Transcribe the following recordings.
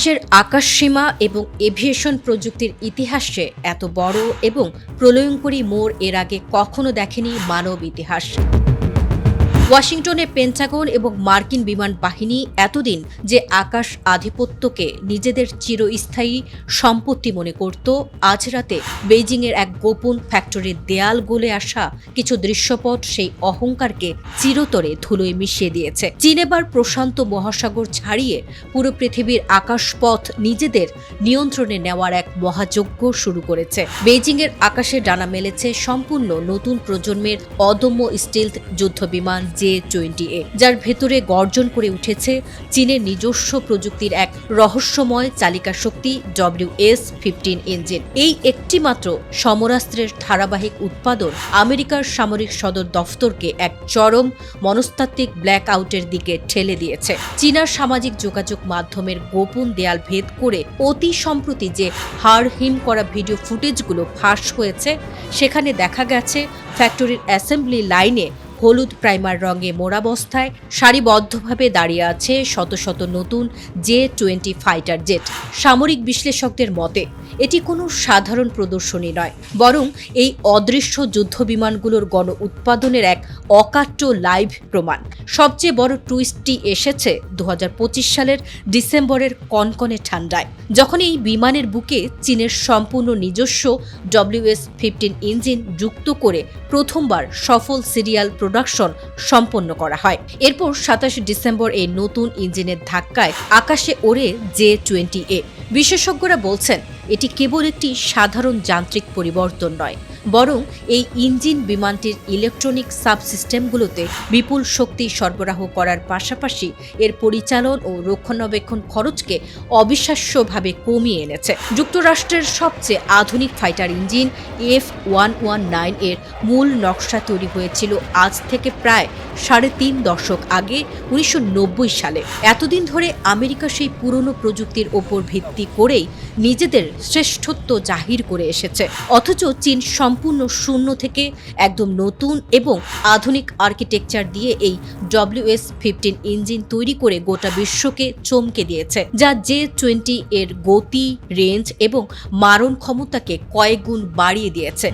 বিশ্বের আকাশসীমা এবং এভিয়েশন প্রযুক্তির ইতিহাসে এত বড় এবং প্রলয়ঙ্করী মোড় এর আগে কখনো দেখেনি মানব ইতিহাস। ওয়াশিংটনে পেন্টাগন এবং মার্কিন বিমান বাহিনী এতদিন যে আকাশ আধিপত্যকে নিজেদের চিরস্থায়ী সম্পত্তি মনে করত, আজ রাতে বেইজিংয়ের এক গোপন ফ্যাক্টরির দেয়াল গলে আসা কিছু দৃশ্যপট সেই অহংকারকে চিরতরে ধুলোয় মিশিয়ে দিয়েছে। চীন এবার প্রশান্ত মহাসাগর ছাড়িয়ে পুরো পৃথিবীর আকাশপথ নিজেদের নিয়ন্ত্রণে নেওয়ার এক মহাযজ্ঞ শুরু করেছে। বেইজিংয়ের আকাশে ডানা মেলেছে সম্পূর্ণ নতুন প্রজন্মের অদম্য স্টিলথ যুদ্ধবিমান J-20A, যার ভেতরে গর্জন করে উঠেছে চীনের নিজস্ব প্রযুক্তির এক রহস্যময় চালিকা শক্তি WS-15 ইঞ্জিন। এই একটিমাত্র সমরাস্ত্রের ধারাবাহিক উৎপাদন আমেরিকার সামরিক সদর দফতরকে এক চরম মনস্তাত্ত্বিক ব্ল্যাক আউটের দিকে ঠেলে দিয়েছে। চীনার সামাজিক যোগাযোগ মাধ্যমের গোপন দেয়াল ভেদ করে অতি সম্প্রতি যে হাড় হিম করা ভিডিও ফুটেজগুলো ফাঁস হয়েছে, সেখানে দেখা গেছে ফ্যাক্টরির অ্যাসেম্বলি লাইনে হলুদ প্রাইমার রঙে মোড়াবস্থায় সারিবদ্ধভাবে দাঁড়িয়ে আছে শত শত নতুন J-20 ফাইটার জেট। সামরিক বিশ্লেষকদের মতে এটি কোনো সাধারণ প্রদর্শনী নয়, বরং এই অদৃশ্য যুদ্ধবিমানগুলোর গণ উৎপাদনের এক অকাট্য লাইভ প্রমাণ। সবচেয়ে বড় টুইস্টটি এসেছে 2025 সালের ডিসেম্বরের কনকনে ঠান্ডায়, যখন এই বিমানের বুকে চীনের সম্পূর্ণ নিজস্ব WS-15 ইঞ্জিন যুক্ত করে প্রথমবার সফল সিরিয়াল প্রোডাকশন সম্পন্ন করা হয়। এরপর 27 ডিসেম্বর এই নতুন ইঞ্জিনের ধাক্কায় আকাশে ওড়ে J-20A। বিশেষজ্ঞরা বলছেন এটি কেবল একটি সাধারণ যান্ত্রিক পরিবর্তন নয়, বরং এই ইঞ্জিন বিমানটির ইলেকট্রনিক সাবসিস্টেমগুলোতে বিপুল শক্তি সরবরাহ করার পাশাপাশি এর পরিচালন ও রক্ষণাবেক্ষণ খরচকে অবিশ্বাস্যভাবে কমিয়ে এনেছে। যুক্তরাষ্ট্রের সবচেয়ে আধুনিক ফাইটার ইঞ্জিন F-119 এর মূল নকশা তৈরি হয়েছিল আজ থেকে প্রায় 3.5 দশক আগে 1990 সালে। এতদিন ধরে আমেরিকা সেই পুরনো প্রযুক্তির ওপর ভিত্তি করেই নিজেদের শ্রেষ্ঠত্ব জাহির করে এসেছে, অথচ চীন সম্পূর্ণ শূন্য থেকে একদম নতুন এবং আধুনিক আর্কিটেকচার দিয়ে এই WS-15 ইঞ্জিন তৈরি করে গোটা বিশ্বকে চমকে দিয়েছে, যা J-20 এর গতি, রেঞ্জ এবং মারণ ক্ষমতাকে কয়েক গুণ বাড়িয়ে দিয়েছে।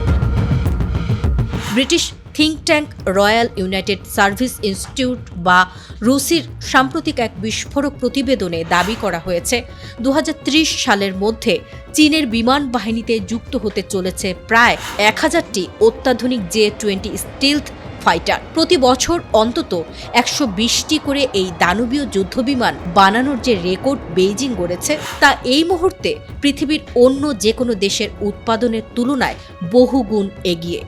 British think tank royal United service institute বা রুসির সাম্প্রতিক এক বিস্ফোরক প্রতিবেদনে দাবি করা হয়েছে 2030 সালের মধ্যে চীনের বিমান বাহিনীতে যুক্ত হতে চলেছে প্রায় 1000টি অত্যাধুনিক J-20 স্টিলথ ফাইটার। প্রতি বছর অন্তত 120টি করে এই দানবীয় যুদ্ধবিমান বানানোর যে রেকর্ড বেইজিং গড়েছে, তা এই মুহূর্তে পৃথিবীর অন্য যে কোনো দেশের উৎপাদনের তুলনায় বহুগুণ এগিয়ে।